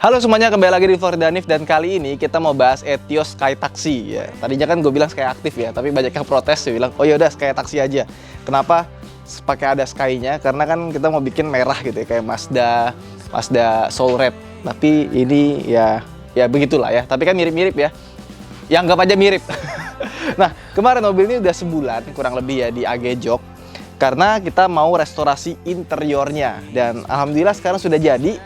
Halo semuanya, kembali lagi di Vlog Danif dan kali ini kita mau bahas Etios Sky Taxi ya. Tadinya kan gue bilang Sky Aktif ya, tapi banyak yang protes, dia bilang, oh yaudah Sky Taxi aja. Kenapa pakai ada Sky-nya? Karena kan kita mau bikin merah gitu ya, kayak Mazda Soul Red. Tapi ini ya begitulah ya. Tapi kan mirip-mirip ya. Ya anggap aja mirip. Nah, kemarin mobil ini udah sebulan kurang lebih ya di AG Jok. Karena kita mau restorasi interiornya dan alhamdulillah sekarang sudah jadi.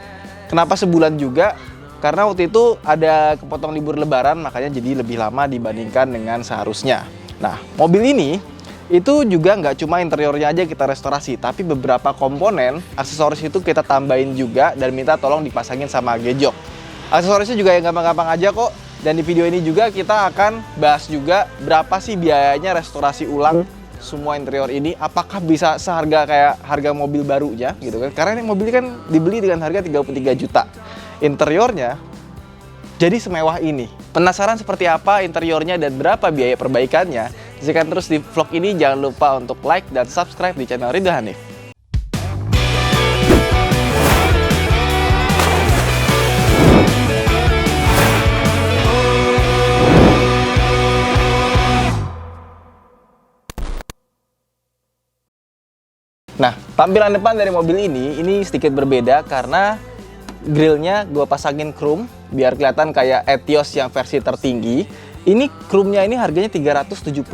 Kenapa sebulan juga? Karena waktu itu ada kepotong libur lebaran, makanya jadi lebih lama dibandingkan dengan seharusnya. Nah, mobil ini itu juga nggak cuma interiornya aja kita restorasi, tapi beberapa komponen aksesoris itu kita tambahin juga dan minta tolong dipasangin sama Gejok. Aksesorisnya juga yang gampang-gampang aja kok. Dan di video ini juga kita akan bahas juga berapa sih biayanya restorasi ulang semua interior ini, apakah bisa seharga kayak harga mobil barunya gitu kan, karena ini mobil kan dibeli dengan harga 33 juta, interiornya jadi semewah ini. Penasaran seperti apa interiornya dan berapa biaya perbaikannya? Saksikan terus di vlog ini, jangan lupa untuk like dan subscribe di channel Ridho Hanif. Nah, tampilan depan dari mobil ini sedikit berbeda karena grillnya gue pasangin chrome biar kelihatan kayak Etios yang versi tertinggi. Ini chrome-nya ini harganya 375.000.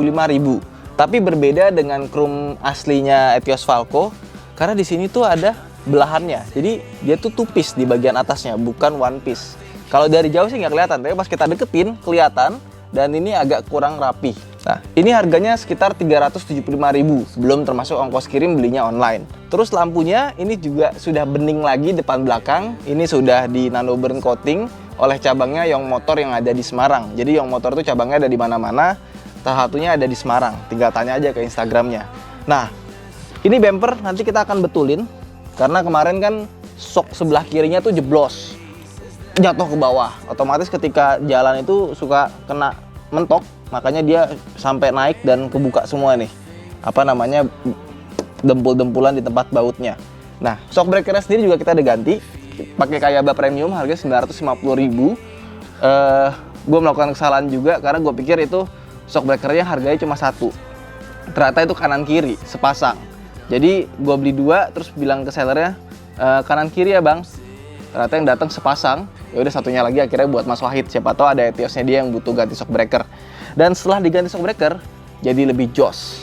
Tapi berbeda dengan chrome aslinya Etios Falco karena di sini tuh ada belahannya. Jadi dia tuh two piece di bagian atasnya, bukan one piece. Kalau dari jauh sih nggak kelihatan, tapi pas kita deketin kelihatan dan ini agak kurang rapi. Nah, ini harganya sekitar 375.000, belum termasuk ongkos kirim belinya online. Terus lampunya ini juga sudah bening lagi depan belakang. Ini sudah di nano burn coating oleh cabangnya Young Motor yang ada di Semarang. Jadi Young Motor itu cabangnya ada di mana-mana, salah satunya ada di Semarang. Tinggal tanya aja ke Instagramnya. Nah, ini bumper nanti kita akan betulin karena kemarin kan sok sebelah kirinya tuh jeblos, jatuh ke bawah. Otomatis ketika jalan itu suka kena mentok, makanya dia sampai naik dan kebuka semua nih, apa namanya, dempul-dempulan di tempat bautnya. Nah, shock breakernya sendiri juga kita udah ganti pakai Kayaba Premium, harganya 950.000. Gue melakukan kesalahan juga karena gue pikir itu shock breakernya harganya cuma satu, ternyata itu kanan kiri sepasang. Jadi gue beli dua, terus bilang ke sellernya, kanan kiri ya bang. Ternyata yang datang sepasang. Ya udah satunya lagi akhirnya buat Mas Wahid, siapa tahu ada Etiosnya dia yang butuh ganti shock breaker. Dan setelah diganti shock breaker jadi lebih jos.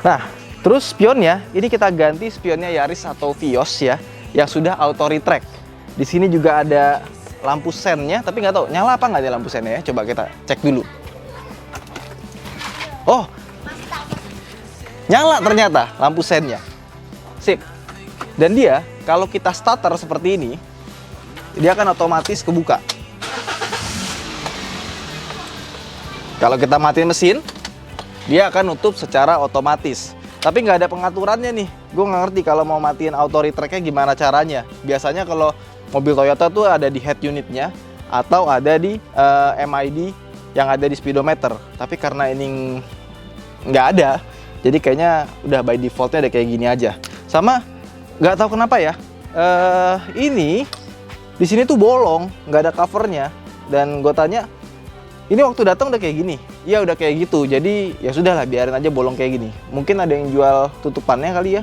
Nah, terus spionnya ini kita ganti spionnya Yaris atau Vios ya, yang sudah auto retract. Di sini juga ada lampu sennya, tapi nggak tahu nyala apa nggak ada lampu sennya ya. Coba kita cek dulu. Oh, nyala ternyata lampu sennya. Sip. Dan dia kalau kita starter seperti ini, dia akan otomatis kebuka. Kalau kita matiin mesin, dia akan nutup secara otomatis. Tapi nggak ada pengaturannya nih. Gue nggak ngerti kalau mau matiin auto retract-nya gimana caranya. Biasanya kalau mobil Toyota tuh ada di head unitnya atau ada di MID yang ada di speedometer. Tapi karena ini nggak ada, jadi kayaknya udah by defaultnya ada kayak gini aja. Sama nggak tahu kenapa ya. Ini di sini tuh bolong, nggak ada covernya. Dan gue tanya, ini waktu datang udah kayak gini? Iya udah kayak gitu. Jadi ya sudahlah, biarin aja bolong kayak gini. Mungkin ada yang jual tutupannya kali ya.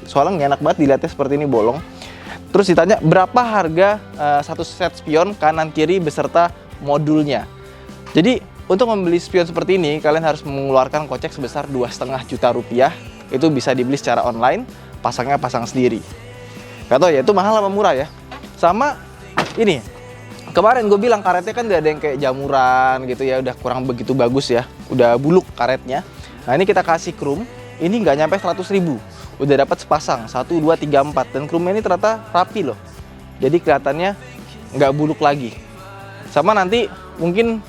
Soalnya nggak enak banget dilihatnya seperti ini bolong. Terus ditanya berapa harga satu set spion kanan kiri beserta modulnya. Jadi untuk membeli spion seperti ini kalian harus mengeluarkan kocek sebesar 2,5 juta rupiah. Itu bisa dibeli secara online, pasangnya pasang sendiri. Gak tau ya itu mahal apa murah ya. Sama ini, kemarin gue bilang karetnya kan udah ada yang kayak jamuran gitu ya, udah kurang begitu bagus ya, udah buluk karetnya. Nah ini kita kasih chrome, ini nggak nyampe 100.000, udah dapat sepasang, 1, 2, 3, 4. Dan chrome ini ternyata rapi loh, jadi kelihatannya nggak buluk lagi. Sama nanti mungkin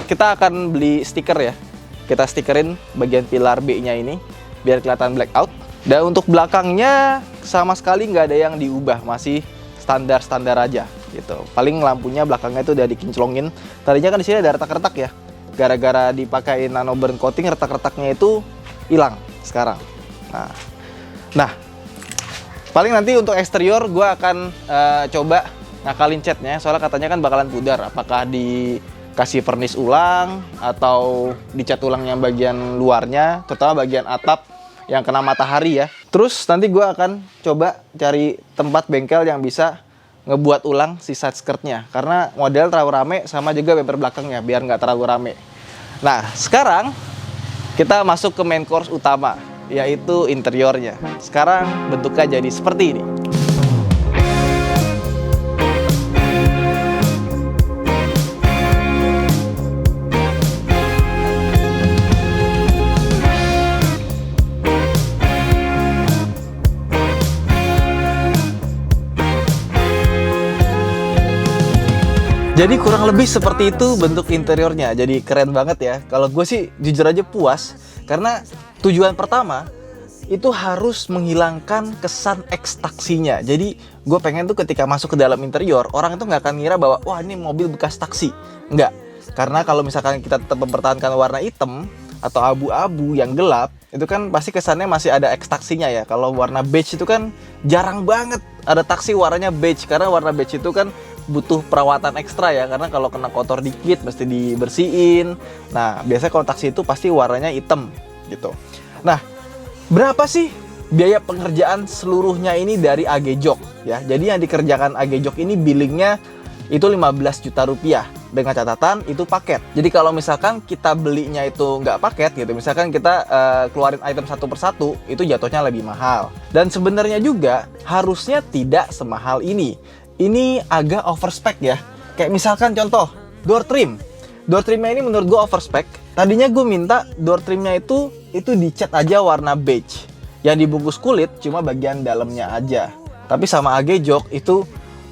kita akan beli stiker ya, kita stikerin bagian pilar B nya ini, biar kelihatan blackout. Dan untuk belakangnya sama sekali nggak ada yang diubah, masih standar-standar aja gitu. Paling lampunya belakangnya itu udah dikinclongin. Tadinya kan di sini ada retak-retak ya. Gara-gara dipakai nano burn coating, retak-retaknya itu hilang sekarang. Nah, paling nanti untuk eksterior gue akan coba ngakalin catnya, soalnya katanya kan bakalan pudar. Apakah dikasih vernis ulang atau dicat ulang yang bagian luarnya, terutama bagian atap yang kena matahari ya. Terus nanti gue akan coba cari tempat bengkel yang bisa ngebuat ulang si side skirtnya, karena model terlalu rame, sama juga bumper belakangnya biar nggak terlalu rame. Nah sekarang kita masuk ke main course utama, yaitu interiornya. Sekarang bentuknya jadi seperti ini. Jadi kurang lebih seperti itu bentuk interiornya. Jadi keren banget ya. Kalau gue sih jujur aja puas, karena tujuan pertama itu harus menghilangkan kesan ekstaksinya. Jadi gue pengen tuh ketika masuk ke dalam interior, orang itu nggak akan ngira bahwa wah ini mobil bekas taksi. Nggak. Karena kalau misalkan kita tetap mempertahankan warna hitam atau abu-abu yang gelap, itu kan pasti kesannya masih ada ekstaksinya ya. Kalau warna beige itu kan jarang banget ada taksi warnanya beige, karena warna beige itu kan butuh perawatan ekstra ya, karena kalau kena kotor dikit mesti dibersihin. Nah biasanya kalau taksi itu pasti warnanya hitam gitu. Nah berapa sih biaya pengerjaan seluruhnya ini dari AG Jok ya? Jadi yang dikerjakan AG Jok ini billingnya itu 15 juta rupiah, dengan catatan itu paket. Jadi kalau misalkan kita belinya itu nggak paket gitu, misalkan kita keluarin item satu persatu, itu jatuhnya lebih mahal. Dan sebenarnya juga harusnya tidak semahal ini. Ini agak overspec ya. Kayak misalkan contoh door trim. Door trimnya ini menurut gue overspec. Tadinya gue minta door trimnya itu dicat aja warna beige, yang dibungkus kulit cuma bagian dalamnya aja. Tapi sama AG Jok itu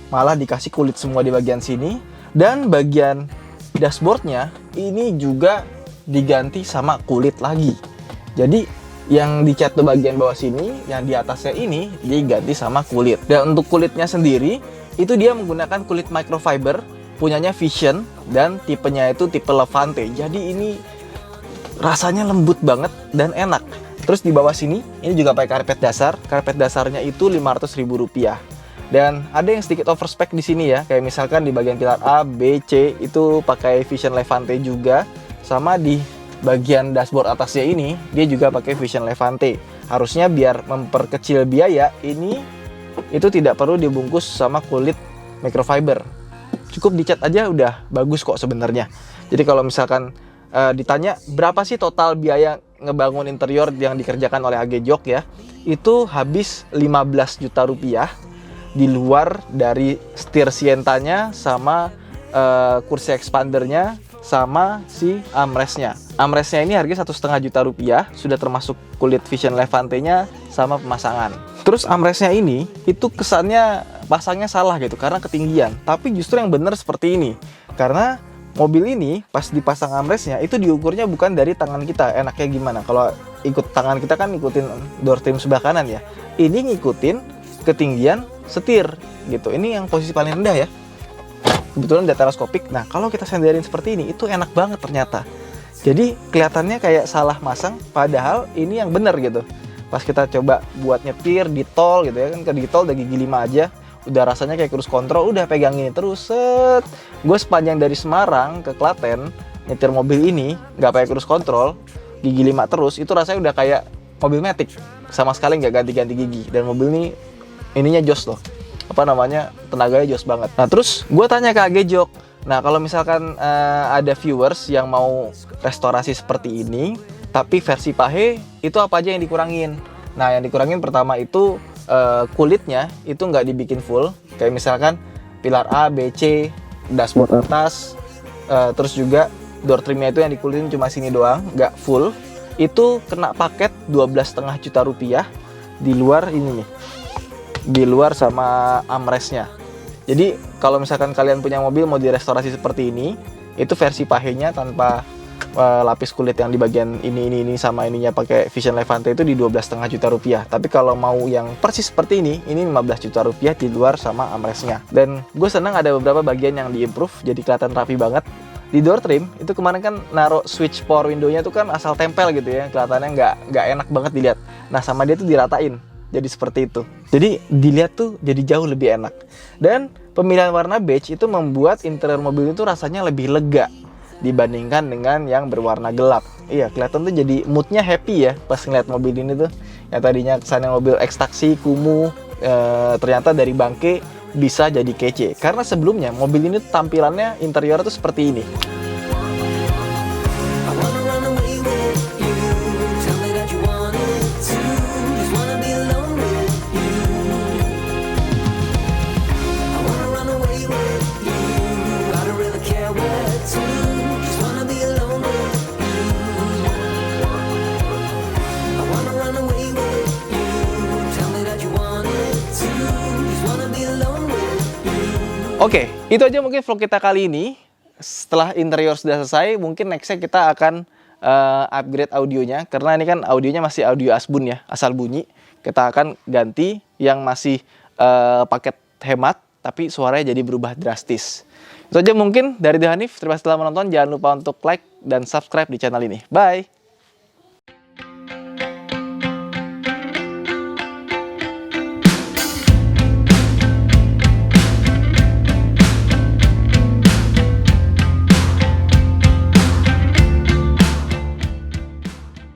malah dikasih kulit semua di bagian sini, dan bagian dashboardnya ini juga diganti sama kulit lagi. Jadi yang dicat tuh bagian bawah sini, yang di atasnya ini diganti sama kulit. Dan untuk kulitnya sendiri itu dia menggunakan kulit microfiber punyanya Vision, dan tipenya itu tipe Levante. Jadi ini rasanya lembut banget dan enak. Terus di bawah sini ini juga pakai karpet dasar. Karpet dasarnya itu Rp500.000. Dan ada yang sedikit overspec di sini ya, kayak misalkan di bagian pilar A, B, C itu pakai Vision Levante juga, sama di bagian dashboard atasnya ini dia juga pakai Vision Levante. Harusnya biar memperkecil biaya ini itu tidak perlu dibungkus sama kulit microfiber, cukup dicat aja udah bagus kok sebenarnya. Jadi kalau misalkan ditanya berapa sih total biaya ngebangun interior yang dikerjakan oleh AG Jok ya, itu habis 15 juta rupiah di luar dari setir Sientanya sama kursi expandernya sama si armrestnya. Armrestnya ini harga 1,5 juta rupiah, sudah termasuk kulit Vision Levante-nya sama pemasangan. Terus armrestnya ini itu kesannya pasangnya salah gitu karena ketinggian, tapi justru yang benar seperti ini, karena mobil ini pas dipasang armrestnya itu diukurnya bukan dari tangan kita. Enaknya gimana? Kalau ikut tangan kita kan ngikutin door trim sebelah kanan ya, ini ngikutin ketinggian setir gitu. Ini yang posisi paling rendah ya, kebetulan udah teleskopik. Nah kalau kita senderin seperti ini itu enak banget ternyata. Jadi kelihatannya kayak salah masang, padahal ini yang benar gitu. Pas kita coba buat nyetir di tol gitu ya, kan ke di tol udah gigi 5 aja, udah rasanya kayak cruise control, udah pegang ini terus set. Gue sepanjang dari Semarang ke Klaten nyetir mobil ini nggak pakai cruise control, gigi 5 terus, itu rasanya udah kayak mobil Matic, sama sekali nggak ganti-ganti gigi. Dan mobil ini ininya jos loh, apa namanya, tenaganya jos banget. Nah terus gue tanya ke AG Jok, nah kalau misalkan ada viewers yang mau restorasi seperti ini tapi versi pahe, itu apa aja yang dikurangin? Nah yang dikurangin pertama itu kulitnya itu nggak dibikin full, kayak misalkan pilar A, B, C, dashboard atas, terus juga door trimnya itu yang dikulitin cuma sini doang, nggak full. Itu kena paket 12,5 juta rupiah di luar ini nih, di luar sama armrestnya. Jadi kalau misalkan kalian punya mobil mau direstorasi seperti ini, itu versi pahenya tanpa lapis kulit yang di bagian ini sama ininya pakai Vision Levante itu di 12,5 juta rupiah. Tapi kalau mau yang persis seperti ini 15 juta rupiah di luar sama armrestnya. Dan gue senang ada beberapa bagian yang diimprove jadi kelihatan rapi banget. Di door trim itu kemarin kan naruh switch power window-nya tuh kan asal tempel gitu ya, kelihatannya nggak enak banget dilihat. Nah sama dia tuh diratain jadi seperti itu. Jadi dilihat tuh jadi jauh lebih enak. Dan pemilihan warna beige itu membuat interior mobil itu rasanya lebih lega dibandingkan dengan yang berwarna gelap. Iya, kelihatan tuh jadi moodnya happy ya pas ngeliat mobil ini tuh. Yang tadinya kesannya mobil ekstaksi, kumuh, ternyata dari bangke bisa jadi kece. Karena sebelumnya mobil ini tampilannya interior tuh seperti ini. Oke, itu aja mungkin vlog kita kali ini. Setelah interior sudah selesai, mungkin nextnya kita akan upgrade audionya. Karena ini kan audionya masih audio asbun ya, asal bunyi. Kita akan ganti yang masih paket hemat, tapi suaranya jadi berubah drastis. Itu aja mungkin dari The Hanif. Terima kasih telah menonton. Jangan lupa untuk like dan subscribe di channel ini. Bye!